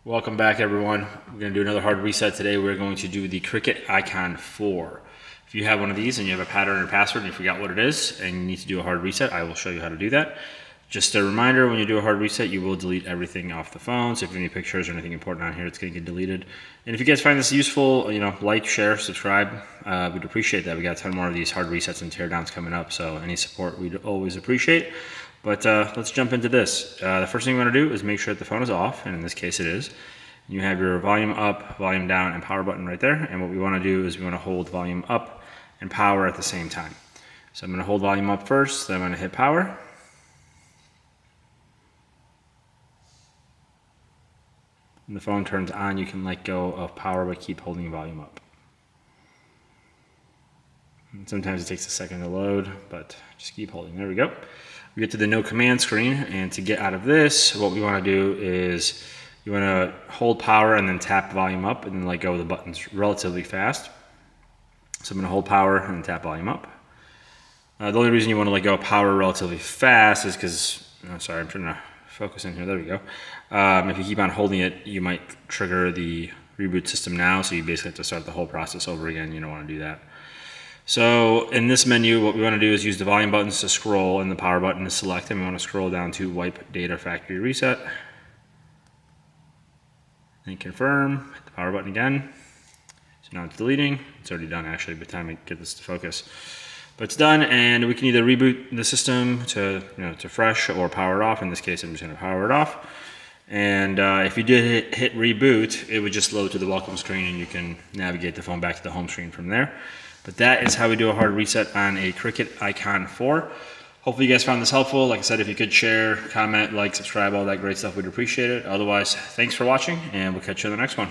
Welcome back, everyone. We're going to do another hard reset today. We're going to do the Cricut Icon 4. If you have one of these and you have a pattern or password and you forgot what it is and you need to do a hard reset, I will show you how to do that. Just a reminder, when you do a hard reset, you will delete everything off the phone. So if you have any pictures or anything important on here, it's going to get deleted. And if you guys find this useful, like, share, subscribe. We'd appreciate that. We got a ton more of these hard resets and teardowns coming up, so any support we'd always appreciate. But let's jump into this. The first thing you want to do is make sure that the phone is off, and in this case it is. You have your volume up, volume down, and power button right there. And what we want to do is we want to hold volume up and power at the same time. So I'm going to hold volume up first, then I'm going to hit power. When the phone turns on, you can let go of power but keep holding volume up. And sometimes it takes a second to load, but just keep holding. There we go. We get to the no command screen, and to get out of this, what we want to do is you want to hold power and then tap volume up and then let go of the buttons relatively fast. So I'm going to hold power and then tap volume up. The only reason you want to let go of power relatively fast is because, sorry, I'm trying to focus in here. There we go. If you keep on holding it, you might trigger the reboot system now, so you basically have to start the whole process over again. You don't want to do that. So in this menu, what we want to do is use the volume buttons to scroll and the power button to select, and we want to scroll down to wipe data factory reset. And confirm, hit the power button again. So now it's deleting. It's already done actually by the time I get this to focus. But it's done, and we can either reboot the system to fresh or power it off. In this case, I'm just going to power it off. And if you did hit reboot, it would just load to the welcome screen, and you can navigate the phone back to the home screen from there. But that is how we do a hard reset on a Cricut Icon 4. Hopefully you guys found this helpful. Like I said, if you could share, comment, like, subscribe, all that great stuff, we'd appreciate it. Otherwise, thanks for watching, and we'll catch you in the next one.